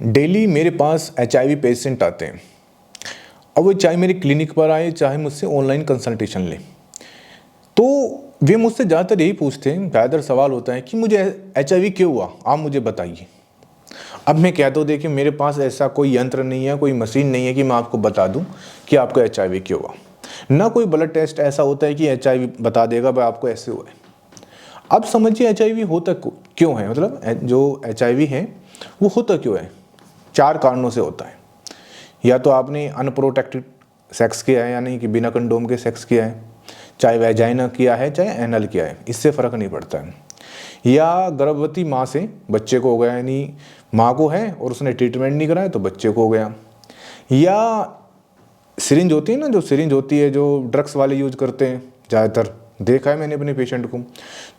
Daily मेरे पास HIV patient आते हैं। अब वो चाहे मेरे क्लिनिक पर आए, चाहे मुझसे ऑनलाइन कंसल्टेशन लें, तो वे मुझसे ज़्यादातर यही पूछते हैं, ज़्यादातर सवाल होता है कि मुझे HIV क्यों हुआ, आप मुझे बताइए। अब मैं कहता हूँ देखिए, मेरे पास ऐसा कोई यंत्र नहीं है, कोई मशीन नहीं है कि मैं आपको बता दूँ कि आपको HIV क्यों हुआ। ना कोई ब्लड टेस्ट ऐसा होता है कि HIV बता देगा भाई आपको ऐसे हुआ है। अब समझिए HIV होता क्यों है, मतलब जो HIV है वो होता क्यों है। 4 कारणों से होता है। या तो आपने अनप्रोटेक्टेड सेक्स किया है, यानी कि बिना कंडोम के सेक्स किया है, चाहे वैजाइना किया है चाहे एनल किया है, इससे फ़र्क नहीं पड़ता है। या गर्भवती माँ से बच्चे को हो गया, यानी माँ को है और उसने ट्रीटमेंट नहीं कराया तो बच्चे को हो गया। या सिरिंज होती है ना, जो सिरिंज होती है जो ड्रग्स वाले यूज करते हैं, ज़्यादातर देखा है मैंने अपने पेशेंट को,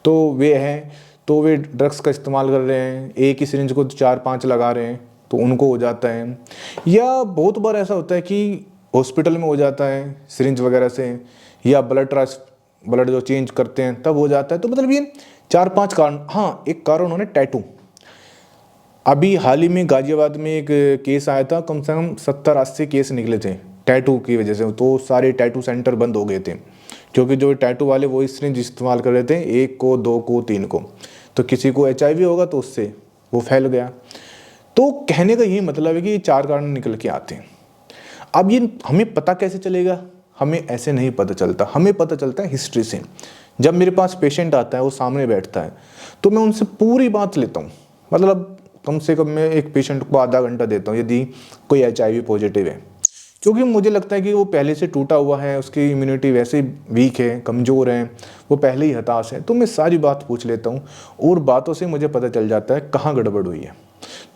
तो वे हैं तो वे ड्रग्स का इस्तेमाल कर रहे हैं, एक ही सिरिंज को 4-5 लगा रहे हैं तो उनको हो जाता है। या बहुत बार ऐसा होता है कि हॉस्पिटल में हो जाता है सिरिंज वगैरह से, या ब्लड जो चेंज करते हैं तब हो जाता है। तो मतलब ये 4-5 कारण। हाँ, एक कारण उन्होंने टैटू। अभी हाल ही में गाजियाबाद में एक केस आया था, कम से कम 70-80 केस निकले थे टैटू की वजह से। तो सारे टैटू सेंटर बंद हो गए थे, क्योंकि जो टैटू वाले वो सिरिंज इस्तेमाल कर रहे थे, 1 को 2 को 3 को। तो किसी को HIV होगा तो उससे वो फैल गया। तो कहने का यही मतलब है कि ये 4 कारण निकल के आते हैं। अब ये हमें पता कैसे चलेगा? हमें ऐसे नहीं पता चलता, हमें पता चलता है हिस्ट्री से। जब मेरे पास पेशेंट आता है, वो सामने बैठता है, तो मैं उनसे पूरी बात लेता हूँ। मतलब कम से कम मैं एक पेशेंट को आधा घंटा देता हूँ यदि कोई HIV पॉजिटिव है, क्योंकि मुझे लगता है कि वो पहले से टूटा हुआ है, उसकी इम्यूनिटी वैसे ही वीक है, कमज़ोर है, वो पहले ही हताश है। तो मैं सारी बात पूछ लेता हूँ और बातों से मुझे पता चल जाता है कहाँ गड़बड़ हुई है।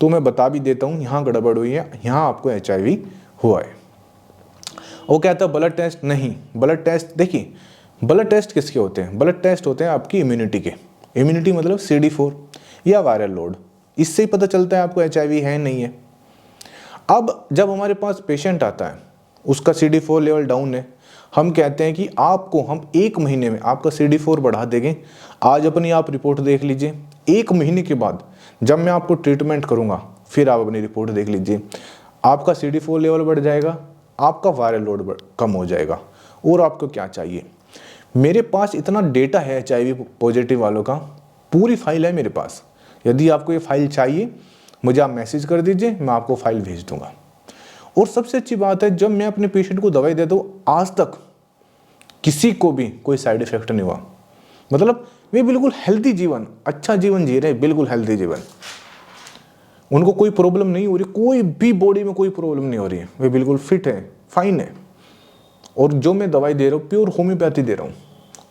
तो मैं बता भी देता हूँ यहाँ गड़बड़ हुई है, यहाँ आपको HIV हुआ है। वो कहता है ब्लड टेस्ट नहीं। ब्लड टेस्ट देखिए, ब्लड टेस्ट किसके होते हैं? ब्लड टेस्ट होते हैं आपकी इम्यूनिटी के। इम्यूनिटी मतलब CD4 या वायरल लोड, इससे ही पता चलता है आपको HIV है नहीं है। अब जब हमारे पास पेशेंट आता है, उसका CD4 लेवल डाउन है, हम कहते हैं कि आपको हम 1 महीने में आपका CD4 बढ़ा देंगे। आज अपनी आप रिपोर्ट देख लीजिए, 1 महीने के बाद जब मैं आपको ट्रीटमेंट करूंगा, फिर आप अपनी रिपोर्ट देख लीजिए, आपका CD4 लेवल बढ़ जाएगा, आपका वायरल लोड कम हो जाएगा। और आपको क्या चाहिए? मेरे पास इतना डेटा है HIV पॉजिटिव वालों का, पूरी फाइल है मेरे पास। यदि आपको ये फाइल चाहिए, मुझे आप मैसेज कर दीजिए, मैं आपको फाइल भेज दूंगा। और सबसे अच्छी बात है, जब मैं अपने पेशेंट को दवाई देता हूँ, आज तक किसी को भी कोई साइड इफेक्ट नहीं हुआ। मतलब वे बिल्कुल हेल्दी जीवन, अच्छा जीवन जी रहे हैं, बिल्कुल हेल्दी जीवन। उनको कोई प्रॉब्लम नहीं हो रही, कोई भी बॉडी में कोई प्रॉब्लम नहीं हो रही है, वे बिल्कुल फिट है, फाइन है। और जो मैं दवाई दे रहा हूँ प्योर होम्योपैथी दे रहा हूँ,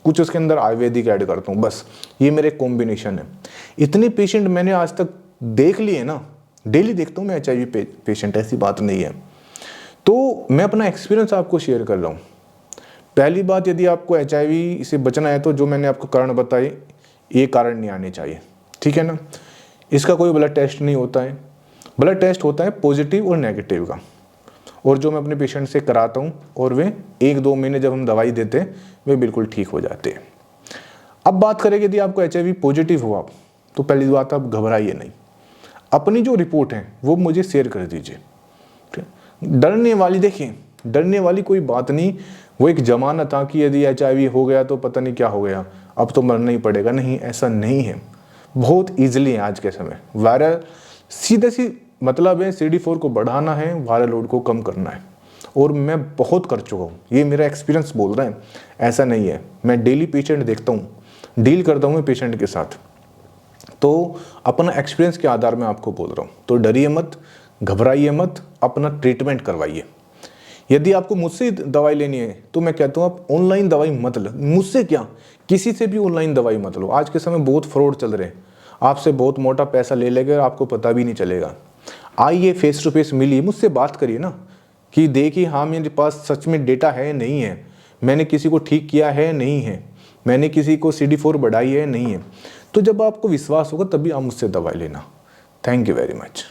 कुछ उसके अंदर आयुर्वेदिक ऐड करता हूँ, बस ये मेरे कॉम्बिनेशन है। इतने पेशेंट मैंने आज तक देख लिए ना, डेली देखता हूँ मैं HIV पेशेंट, ऐसी बात नहीं है। तो मैं अपना एक्सपीरियंस आपको शेयर कर रहा हूँ। पहली बात, यदि आपको HIV से बचना है तो जो मैंने आपको कारण बताए, ये कारण नहीं आने चाहिए, ठीक है ना। इसका कोई ब्लड टेस्ट नहीं होता है, ब्लड टेस्ट होता है पॉजिटिव और नेगेटिव का, और जो मैं अपने पेशेंट से कराता हूँ, और वे 1-2 महीने जब हम दवाई देते हैं वे बिल्कुल ठीक हो जाते हैं। अब बात करें, यदि आपको HIV पॉजिटिव हुआ तो पहली बात, आप घबराइए नहीं, अपनी जो रिपोर्ट है वो मुझे शेयर कर दीजिए। डरने वाली, देखिए डरने वाली कोई बात नहीं। वो एक ज़माना था कि यदि HIV हो गया तो पता नहीं क्या हो गया, अब तो मरना ही पड़ेगा। नहीं, ऐसा नहीं है, बहुत ईजिली है आज के समय। वायरल सीधे सी मतलब है, CD4 को बढ़ाना है, वायरल लोड को कम करना है, और मैं बहुत कर चुका हूँ, ये मेरा एक्सपीरियंस बोल रहा है। ऐसा नहीं है, मैं डेली पेशेंट देखता हूँ, डील करता हूँ मैं पेशेंट के साथ, तो अपना एक्सपीरियंस के आधार में आपको बोल रहा हूँ। तो डरिए मत, घबराइए मत, अपना ट्रीटमेंट करवाइए। यदि आपको मुझसे दवाई लेनी है तो मैं कहता हूँ आप ऑनलाइन दवाई मत लो। मुझसे क्या, किसी से भी ऑनलाइन दवाई मत लो। आज के समय बहुत फ्रॉड चल रहे हैं, आपसे बहुत मोटा पैसा ले लेंगे और आपको पता भी नहीं चलेगा। आइए, फेस टू फेस मिलिए, मुझसे बात करिए ना, कि देखिए हाँ मेरे पास सच में डेटा है नहीं है, मैंने किसी को ठीक किया है नहीं है, मैंने किसी को CD4 बढ़ाई है नहीं है। तो जब आपको विश्वास होगा तभी आप मुझसे दवाई लेना। Thank you very much.